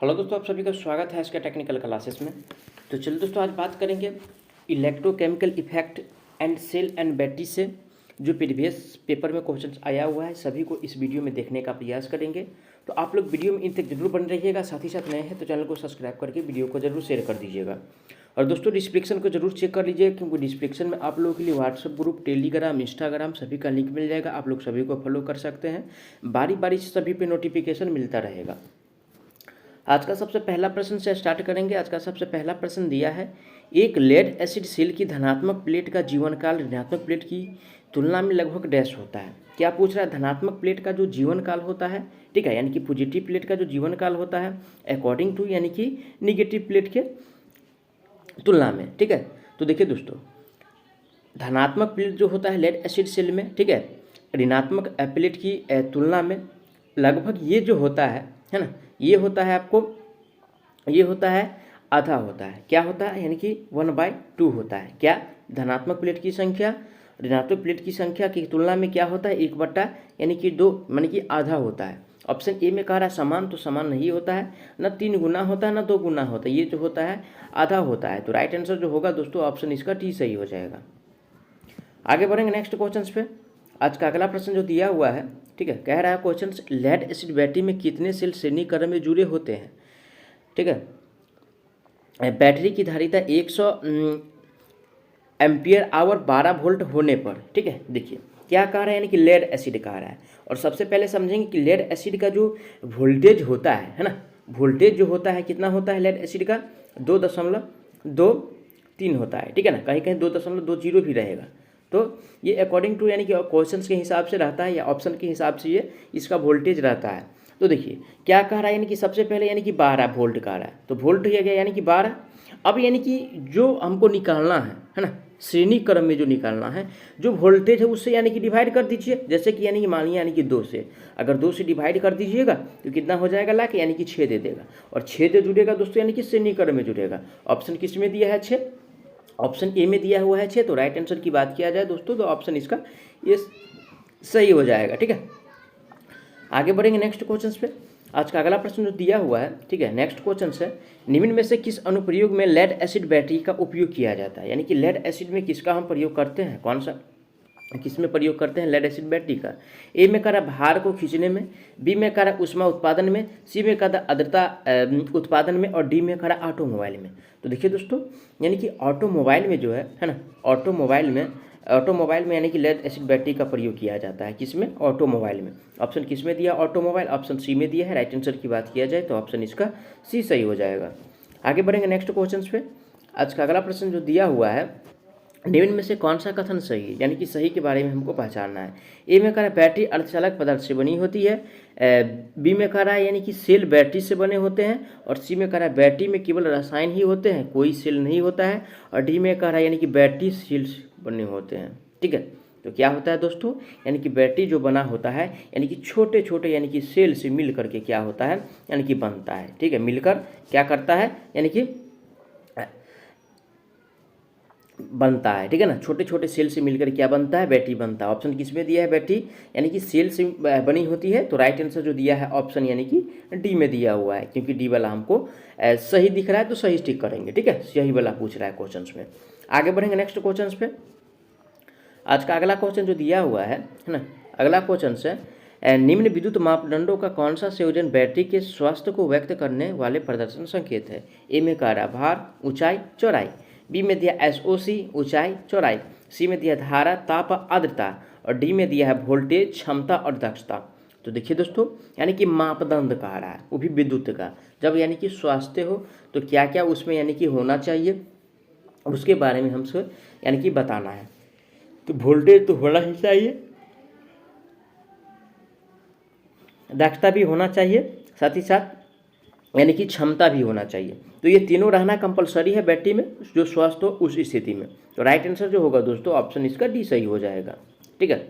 Hello दोस्तों, आप सभी का स्वागत है इसके टेक्निकल क्लासेस में। तो चलिए दोस्तों, आज बात करेंगे electrochemical effect and cell and battery से जो प्रीवियस पेपर में क्वेश्चन आया हुआ है, सभी को इस वीडियो में देखने का प्रयास करेंगे। तो आप लोग वीडियो में इन तक जरूर बन रहिएगा। साथ ही साथ नए हैं तो चैनल को सब्सक्राइब करके वीडियो को जरूर शेयर कर दीजिएगा। और दोस्तों, डिस्क्रिप्शन को जरूर चेक कर लीजिए, क्योंकि डिस्क्रिप्शन में आप लोगों के लिए व्हाट्सएप ग्रुप, टेलीग्राम, इंस्टाग्राम सभी का लिंक मिल जाएगा। आप लोग सभी को फॉलो कर सकते हैं। बारी बारी से सभी पे नोटिफिकेशन मिलता रहेगा। आज का सबसे पहला प्रश्न से स्टार्ट करेंगे। आज का सबसे पहला प्रश्न दिया है, एक लेड एसिड सेल की धनात्मक प्लेट का जीवन काल ऋणात्मक प्लेट की तुलना में लगभग डैश होता है। क्या पूछ रहा है? धनात्मक प्लेट का जो जीवन काल होता है, ठीक है, यानी कि पॉजिटिव प्लेट का जो जीवन काल होता है अकॉर्डिंग टू यानी कि निगेटिव प्लेट के तुलना में, ठीक है। तो देखिए दोस्तों, धनात्मक प्लेट जो होता है लेड एसिड सेल में, ठीक है, ऋणात्मक प्लेट की तुलना में लगभग ये जो होता है ना, ये होता है आपको, ये होता है आधा होता है। क्या होता है? यानी कि 1/2 होता है। क्या? धनात्मक प्लेट की संख्या ऋणात्मक प्लेट की संख्या की तुलना में क्या होता है? 1/, यानी कि 2, यानी कि आधा होता है। ऑप्शन ए में कह रहा है समान, तो समान नहीं होता है, ना 3 गुना होता है, ना 2 गुना होता है। ये जो होता है आधा होता है। तो राइट आंसर जो होगा दोस्तों, ऑप्शन इसका टी सही हो जाएगा। आगे बढ़ेंगे नेक्स्ट क्वेश्चन पे। आज का अगला प्रश्न जो दिया हुआ है, ठीक है, कह रहा है क्वेश्चन, लेड एसिड बैटरी में कितने सेल श्रेणी क्रम में जुड़े होते हैं? ठीक है, बैटरी की धारिता 100 एम्पियर आवर 12 वोल्ट होने पर, ठीक है। देखिए क्या कह रहा है, यानी कि लेड एसिड कह रहा है। और सबसे पहले समझेंगे कि लेड एसिड का जो वोल्टेज होता है ना, वोल्टेज जो होता है कितना होता है लेड एसिड का? 2.23 होता है, ठीक है ना। कहीं कहीं 2.20 भी रहेगा। तो ये अकॉर्डिंग टू यानी कि क्वेश्चन के हिसाब से रहता है या ऑप्शन के हिसाब से ये इसका वोल्टेज रहता है। तो देखिए क्या कह रहा है, यानी कि सबसे पहले यानी कि 12 वोल्ट कह रहा है। तो वोल्ट हो गया यानी कि 12। अब यानी कि जो हमको निकालना है ना, श्रेणी क्रम में जो निकालना है, जो वोल्टेज है उससे यानी कि डिवाइड कर दीजिए। जैसे कि यानी कि मानिए यानी कि 2 से, अगर 2 से डिवाइड कर दीजिएगा तो कितना हो जाएगा लाख, यानी कि 6 दे देगा। और 6 जो जुड़ेगा दोस्तों यानी कि श्रेणी क्रम में जुड़ेगा। ऑप्शन किस में दिया है? 6। ऑप्शन ए में दिया हुआ है 6। तो राइट आंसर की बात किया जाए दोस्तों, तो ऑप्शन इसका ये सही हो जाएगा, ठीक है। आगे बढ़ेंगे नेक्स्ट क्वेश्चन पे। आज का अगला प्रश्न जो दिया हुआ है, ठीक है, नेक्स्ट क्वेश्चन है, निम्न में से किस अनुप्रयोग में लेड एसिड बैटरी का उपयोग किया जाता है? यानी कि लेड एसिड में किसका हम प्रयोग करते हैं, कौन सा, किस में प्रयोग करते हैं लेड एसिड बैटरी का? ए में करा भार को खींचने में, बी में करा ऊष्मा उत्पादन में, सी में करा आर्द्रता उत्पादन में, और डी में करा ऑटोमोबाइल में। तो देखिए दोस्तों, यानी कि ऑटोमोबाइल में जो है ना, ऑटोमोबाइल में यानी कि लेड एसिड बैटरी का प्रयोग किया जाता है। किसमें? ऑटोमोबाइल में। ऑप्शन किस में दिया? ऑटोमोबाइल। ऑप्शन सी में दिया है। राइट आंसर की बात किया जाए तो ऑप्शन इसका सी सही हो जाएगा। आगे बढ़ेंगे नेक्स्ट क्वेश्चन पे। आज का अगला प्रश्न जो दिया हुआ है, निम्न में से कौन सा कथन सही है, यानी कि सही के बारे में हमको पहचानना है। ए में कह रहा है बैटरी अर्धचालक पदार्थ से बनी होती है, बी में कह रहा है यानी कि सेल बैटरी से बने होते हैं, और सी में कह रहा है बैटरी में केवल रसायन ही होते हैं, कोई सेल नहीं होता है, और डी में कह रहा है यानी कि बैटरी सेल बने होते हैं, ठीक है। तो क्या होता है दोस्तों, यानी कि बैटरी जो बना होता है यानी कि छोटे छोटे यानी कि सेल से मिल करके क्या होता है, यानी कि बनता है, ठीक है। मिलकर क्या करता है, यानी कि बनता है, ठीक है ना। छोटे छोटे सेल से मिलकर क्या बनता है? बैटरी बनता है। ऑप्शन किस में दिया है? बैटरी यानी कि सेल से बनी होती है। तो राइट आंसर जो दिया है ऑप्शन यानी कि डी में दिया हुआ है, क्योंकि डी वाला हमको सही दिख रहा है तो सही टिक करेंगे, ठीक है। सही वाला पूछ रहा है क्वेश्चन में। आगे बढ़ेंगे नेक्स्ट क्वेश्चन पे। आज का अगला क्वेश्चन जो दिया हुआ है ना, अगला क्वेश्चन से, निम्न विद्युत मापदंडों का कौन सा संयोजन बैटरी के स्वास्थ्य को व्यक्त करने वाले प्रदर्शन संकेत है? ए में कह रहा भार, ऊंचाई, चौड़ाई, बी में दिया SOC ऊंचाई, चौड़ाई, सी में दिया धारा, ताप, आर्द्रता, और डी में दिया है वोल्टेज, क्षमता और दक्षता। तो देखिए दोस्तों, यानी कि मापदंड कह रहा है, वो भी विद्युत का। जब यानी कि स्वास्थ्य हो तो क्या क्या उसमें यानी कि होना चाहिए, उसके बारे में हमसे यानी कि बताना है। तो वोल्टेज तो होना ही चाहिए, दक्षता भी होना चाहिए, साथ ही साथ यानी कि क्षमता भी होना चाहिए। तो ये तीनों रहना कंपलसरी है बैटरी में, जो स्वस्थ हो उस स्थिति में। तो राइट आंसर जो होगा दोस्तों, ऑप्शन इसका डी सही हो जाएगा, ठीक है।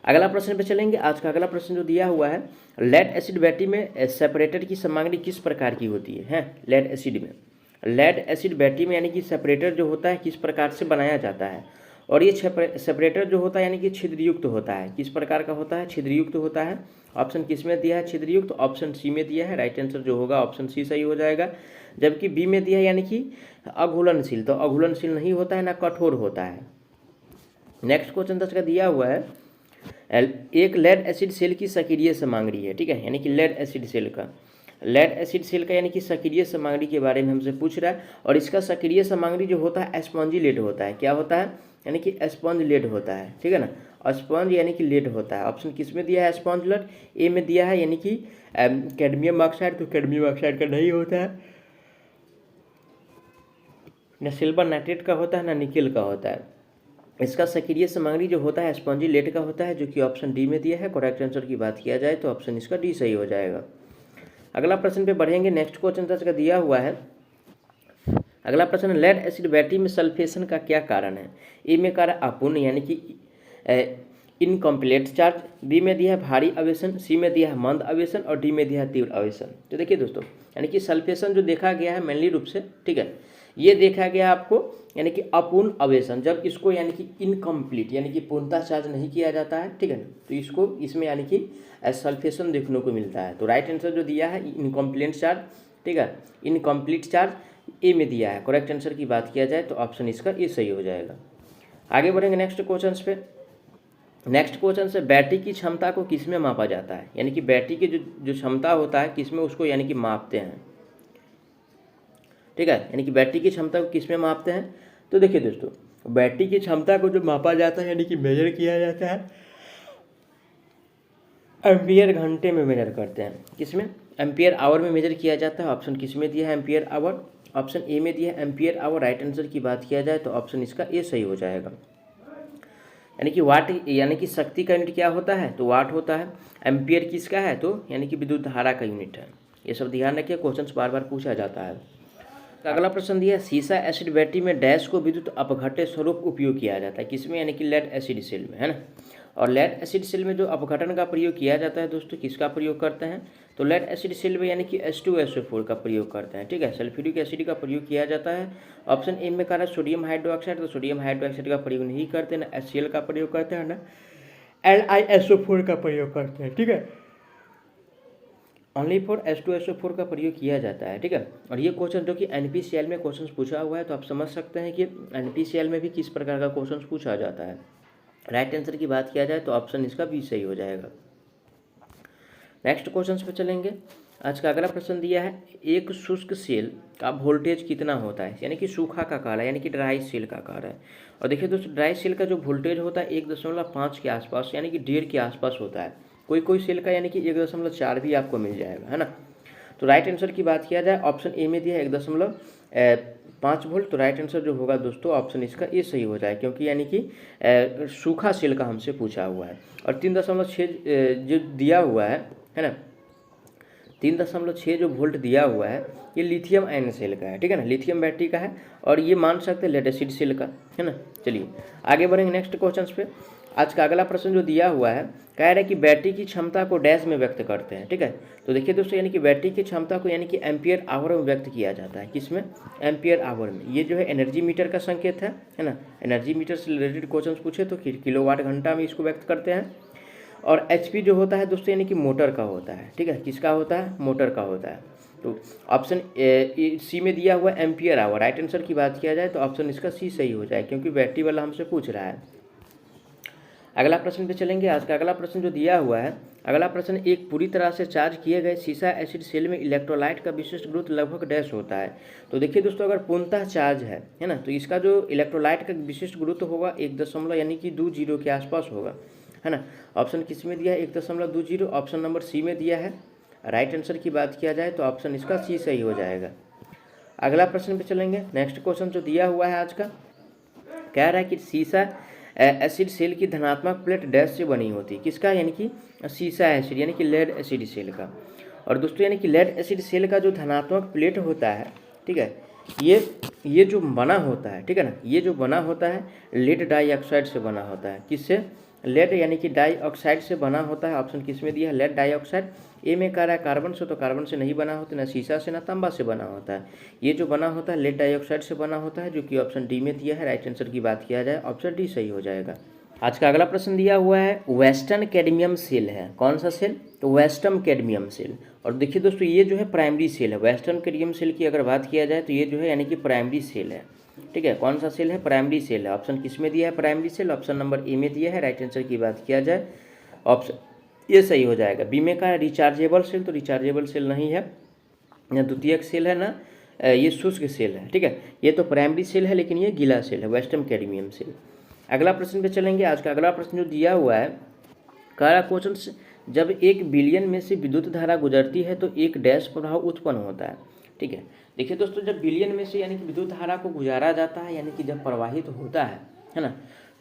अगला प्रश्न पे चलेंगे। आज का अगला प्रश्न जो दिया हुआ है, लेड एसिड बैटरी में सेपरेटर की सामग्री किस प्रकार की होती है? लेड एसिड बैटरी में यानी कि सेपरेटर जो होता है किस प्रकार से बनाया जाता है? और ये सेपरेटर जो होता है यानी कि छिद्रयुक्त होता है। किस प्रकार का होता है? छिद्रयुक्त होता है। ऑप्शन किस में दिया है छिद्रयुक्त? तो ऑप्शन सी में दिया है। राइट आंसर जो होगा ऑप्शन सी सही हो जाएगा। जबकि बी में दिया है यानी कि अघुलनशील, तो अघुलनशील नहीं होता है, ना कठोर होता है। नेक्स्ट क्वेश्चन 10 का दिया हुआ है, एक लेड एसिड सेल की सक्रिय सामग्री है, ठीक है, यानी कि लेड एसिड सेल का यानी कि सक्रिय सामग्री के बारे में हमसे पूछ रहा है। और इसका सक्रिय सामग्री जो होता है स्पॉन्जी लेड होता है। क्या होता है? यानी कि स्पॉन्ज लेड होता है, ठीक है ना। स्पॉन्ज यानी कि लेड होता है। ऑप्शन किस में दिया है? Sponge lead. ए में दिया है यानी कि कैडमियम ऑक्साइड, तो कैडमियम ऑक्साइड का नहीं होता है, न सिल्वर नाइट्रेट का होता है, ना निकेल का होता है। इसका सक्रिय सामग्री जो होता है स्पॉन्जी लेड का होता है, जो कि ऑप्शन डी में दिया है। करेक्ट आंसर की बात किया जाए तो ऑप्शन इसका डी सही हो जाएगा। अगला प्रश्न पे बढ़ेंगे। नेक्स्ट क्वेश्चन 10 का दिया हुआ है, अगला प्रश्न, लेड एसिड बैटरी में सल्फेशन का क्या कारण है? ए में कारण अपूर्ण यानी कि इनकम्प्लीट चार्ज, बी में दिया है भारी आवेशन, सी में दिया है मंद आवेशन और डी में दिया है तीव्र आवेशन। तो देखिए दोस्तों, यानी कि सल्फेशन जो देखा गया है मेनली रूप से, ठीक है, ये देखा गया आपको यानी कि अपूर्ण आवेशन, जब इसको यानी कि इनकम्प्लीट यानी कि पूर्णतः चार्ज नहीं किया जाता है, ठीक है ना, तो इसको इसमें यानी कि सल्फेशन देखने को मिलता है। तो राइट आंसर जो दिया है इनकम्प्लीट चार्ज, ठीक है, इनकम्प्लीट चार्ज ए में दिया है। करेक्ट आंसर की बात किया जाए तो ऑप्शन इसका ए सही हो जाएगा। आगे बढ़ेंगे नेक्स्ट क्वेश्चन पे। नेक्स्ट क्वेश्चन से, बैटरी की क्षमता को किस में मापा जाता है? यानी कि बैटरी की जो क्षमता होता है किस में उसको यानी कि मापते हैं, ठीक है, यानी कि बैटरी की क्षमता को किस में मापते हैं? तो देखिए दोस्तों, बैटरी की क्षमता को जो मापा जाता है यानी कि मेजर किया जाता है एम्पियर घंटे में मेजर करते हैं। किस में? एम्पियर आवर में मेजर किया जाता है। ऑप्शन किस में दिया है? Ampere hour. ऑप्शन ए में दिया है एम्पियर आवर। राइट आंसर की बात किया जाए तो ऑप्शन इसका ए सही हो जाएगा। यानी कि वाट यानी कि शक्ति का यूनिट क्या होता है? तो वाट होता है। एम्पियर किसका है? तो यानी कि विद्युत धारा का यूनिट है। ये सब ध्यान रखिए, क्वेश्चन बार बार पूछा जाता है। अगला प्रश्न दिया, सीसा एसिड बैटरी में डैश को विद्युत अपघट्य स्वरूप उपयोग किया जाता है। किसमें? यानी कि लेड एसिड सेल में, है ना। और लेड एसिड सेल में जो अपघटन का प्रयोग किया जाता है दोस्तों, किसका प्रयोग करते हैं? तो लेड एसिड सेल में यानी कि H2SO4 का प्रयोग करते हैं, ठीक है, सल्फ्यूरिक एसिड का प्रयोग किया जाता है। ऑप्शन ए में कहा सोडियम हाइड्रोक्साइड, तो सोडियम हाइड्रोक्साइड का प्रयोग नहीं करते, ना HCl का प्रयोग करते हैं, ना LiSO4 का प्रयोग करते हैं, ठीक है, ओनली फॉर H2SO4 का प्रयोग किया जाता है, ठीक है। और ये क्वेश्चन जो कि NPCL में क्वेश्चन पूछा हुआ है, तो आप समझ सकते हैं कि NPCL में भी किस प्रकार का क्वेश्चन पूछा जाता है। राइट आंसर की बात किया जाए तो ऑप्शन इसका बी सही हो जाएगा। नेक्स्ट क्वेश्चन पे चलेंगे। आज का अगला प्रश्न दिया है, एक शुष्क सेल का वोल्टेज कितना होता है? यानी कि सूखा का आकार है, यानी कि ड्राई सेल का आकार है। और देखिए दोस्तों, ड्राई सेल का जो वोल्टेज होता है 1.5 के आसपास, यानी कि 1.5 के आसपास होता है। कोई सेल का यानी कि 1.4 भी आपको मिल जाएगा, है ना। तो राइट आंसर की बात किया जाए, ऑप्शन ए में दिया है 1.5 वोल्ट। तो राइट आंसर जो होगा दोस्तों ऑप्शन इसका ए सही हो जाए, क्योंकि यानी कि सूखा सेल का हमसे पूछा हुआ है। और 3.6 जो दिया हुआ है ना, 3.6 जो वोल्ट दिया हुआ है, ये लिथियम आयन सेल का है, ठीक है ना, लिथियम बैटरी का है। और ये मान सकते हैं लेड एसिड सेल का, है ना। चलिए आगे बढ़ेंगे नेक्स्ट क्वेश्चन पे। आज का अगला प्रश्न जो दिया हुआ है, कह रहा है कि बैटरी की क्षमता को डैश में व्यक्त करते हैं, ठीक है। तो देखिए दोस्तों, यानी कि बैटरी की क्षमता को यानी कि एम्पियर आवर में व्यक्त किया जाता है। किसमें? एम्पियर आवर में। ये जो है एनर्जी मीटर का संकेत है ना। एनर्जी मीटर से रिलेटेड क्वेश्चन पूछे तो किलोवाट घंटा में इसको व्यक्त करते हैं। और HP जो होता है दोस्तों यानी कि मोटर का होता है, ठीक है, किसका होता है? मोटर का होता है। तो ऑप्शन सी में दिया हुआ एम्पियर आवर। राइट आंसर की बात किया जाए तो ऑप्शन इसका सी सही हो जाए, क्योंकि बैटरी वाला हमसे पूछ रहा है। अगला प्रश्न पे चलेंगे। आज का अगला प्रश्न जो दिया हुआ है, अगला प्रश्न, एक पूरी तरह से चार्ज किए गए सीसा एसिड सेल में इलेक्ट्रोलाइट का विशिष्ट गुरुत्व लगभग डैश होता है। तो देखिए दोस्तों, अगर पूर्णतः चार्ज है ना, तो इसका जो इलेक्ट्रोलाइट का विशिष्ट गुरुत्व होगा 1 यानी कि 20 के आसपास होगा, है ना। ऑप्शन किस में दिया है? 1.20। ऑप्शन नंबर सी में दिया है। राइट आंसर की बात किया जाए तो ऑप्शन इसका सी सही हो जाएगा। अगला प्रश्न पे चलेंगे। नेक्स्ट क्वेश्चन जो दिया हुआ है आज का, कह रहा है कि सीसा एसिड सेल की धनात्मक प्लेट डैश से बनी होती है। किसका? यानी कि सीसा एसिड यानी कि लेड एसिड सेल का। और दोस्तों यानी कि लेड एसिड सेल का जो धनात्मक प्लेट होता है, ठीक है, ये जो बना होता है, ठीक है ना, ये जो बना होता है लेड डाइऑक्साइड से बना होता है। किससे? लेड यानी कि डाइऑक्साइड से बना होता है, ऑप्शन किस में दिया है, लेड डाइऑक्साइड। ए में कह रहा है कार्बन से, तो कार्बन से नहीं बना होता, ना शीशा से ना तांबा से बना होता है। ये जो बना होता है लेड डाइऑक्साइड से बना होता है, जो कि ऑप्शन डी में दिया है। राइट आंसर की बात किया जाए ऑप्शन डी सही हो जाएगा। आज का अगला प्रश्न दिया हुआ है वेस्टर्न कैडमियम सेल है, कौन सा सेल, तो वेस्टर्न कैडमियम सेल। और देखिए दोस्तों ये जो है प्राइमरी सेल है, वेस्टर्न कैडमियम सेल की अगर बात किया जाए तो ये जो है यानी कि प्राइमरी सेल है, ठीक है। कौन सा सेल है, प्राइमरी सेल है। ऑप्शन किस में दिया है primary cell, option number A में दिया है। राइट आंसर की बात किया जाए ऑप्शन ये सही हो जाएगा। बी में का है रिचार्जेबल सेल, तो रिचार्जेबल सेल नहीं है, ना द्वितीयक सेल है, ना ये शुष्क सेल है, ठीक है। ये तो प्राइमरी सेल है लेकिन ये गीला सेल है, वेस्टर्न कैडमियम सेल। अगला प्रश्न पे चलेंगे। आज का अगला प्रश्न जो दिया हुआ है, कारा क्वेश्चन, जब 1 बिलियन में से विद्युत धारा गुजरती है तो एक डैश प्रभाव उत्पन्न होता है, ठीक है। देखिए दोस्तों जब बिलियन में से यानी कि विद्युत धारा को गुजारा जाता है, यानी कि जब प्रवाहित होता है ना,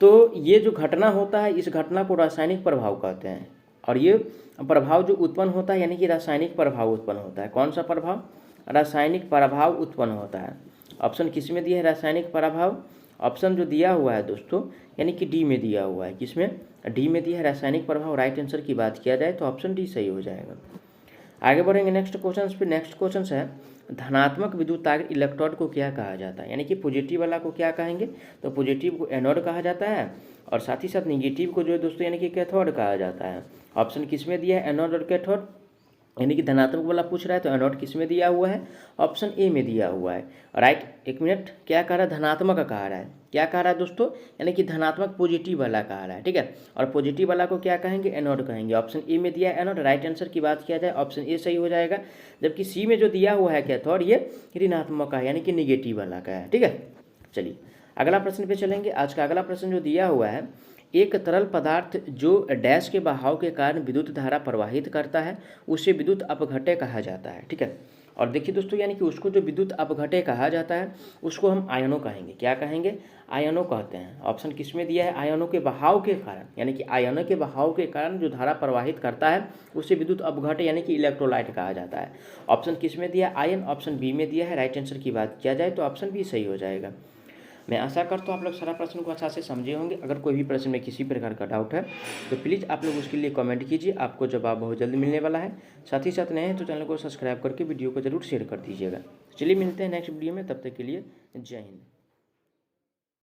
तो ये जो घटना होता है इस घटना को रासायनिक प्रभाव कहते हैं। और ये प्रभाव जो उत्पन्न होता है यानी कि रासायनिक प्रभाव उत्पन्न होता है। कौन सा प्रभाव, रासायनिक प्रभाव उत्पन्न होता है। ऑप्शन किस में दिया है, रासायनिक प्रभाव। ऑप्शन जो दिया हुआ है दोस्तों यानी कि डी में दिया हुआ है, किसमें, डी में दिया है रासायनिक प्रभाव। राइट आंसर की बात किया जाए तो ऑप्शन डी सही हो जाएगा। आगे बढ़ेंगे नेक्स्ट क्वेश्चन पे। नेक्स्ट क्वेश्चन है धनात्मक विद्युताग्र इलेक्ट्रोड को क्या कहा जाता है, यानी कि पॉजिटिव वाला को क्या कहेंगे, तो पॉजिटिव को एनोड कहा जाता है, और साथ ही साथ निगेटिव को जो है दोस्तों यानी कि कैथोड कहा जाता है। ऑप्शन किस में दिया है, एनोड और कैथोड, यानी कि धनात्मक वाला पूछ रहा है तो एनोड किस में दिया हुआ है, ऑप्शन ए में दिया हुआ है। राइट, एक मिनट, क्या कह रहा है, धनात्मक का कह रहा है, क्या कह रहा है दोस्तों, यानी कि धनात्मक पॉजिटिव वाला कह रहा है, ठीक है। और पॉजिटिव वाला को क्या कहेंगे, एनोड कहेंगे। ऑप्शन ए में दिया है एनोड। राइट आंसर की बात किया जाए ऑप्शन ए सही हो जाएगा। जबकि सी में जो दिया हुआ है कैथोड ये ऋणात्मक का है, यानी कि निगेटिव वाला का है, ठीक है। चलिए अगला प्रश्न पे चलेंगे। आज का अगला प्रश्न जो दिया हुआ है, एक तरल पदार्थ जो डैश के बहाव के कारण विद्युत धारा प्रवाहित करता है उसे विद्युत अपघट्य कहा जाता है, ठीक है। और देखिए दोस्तों यानी कि उसको जो विद्युत अपघट्य कहा जाता है उसको हम आयनों कहेंगे, क्या कहेंगे, आयनों कहते हैं। ऑप्शन किस में दिया है, आयनों के बहाव के कारण, यानी कि आयनों के बहाव के कारण जो धारा प्रवाहित करता है उसे विद्युत अपघट्य यानी कि इलेक्ट्रोलाइट कहा जाता है। ऑप्शन किस में दिया है, आयन। ऑप्शन बी में दिया है। राइट आंसर की बात किया जाए तो ऑप्शन बी सही हो जाएगा। मैं आशा करता हूँ आप लोग सारा प्रश्न को अच्छा से समझे होंगे। अगर कोई भी प्रश्न में किसी प्रकार का डाउट है तो प्लीज़ आप लोग उसके लिए कमेंट कीजिए, आपको जवाब बहुत जल्द मिलने वाला है। साथ ही साथ नए हैं तो चैनल को सब्सक्राइब करके वीडियो को जरूर शेयर कर दीजिएगा। चलिए मिलते हैं नेक्स्ट वीडियो में, तब तक के लिए जय हिंद।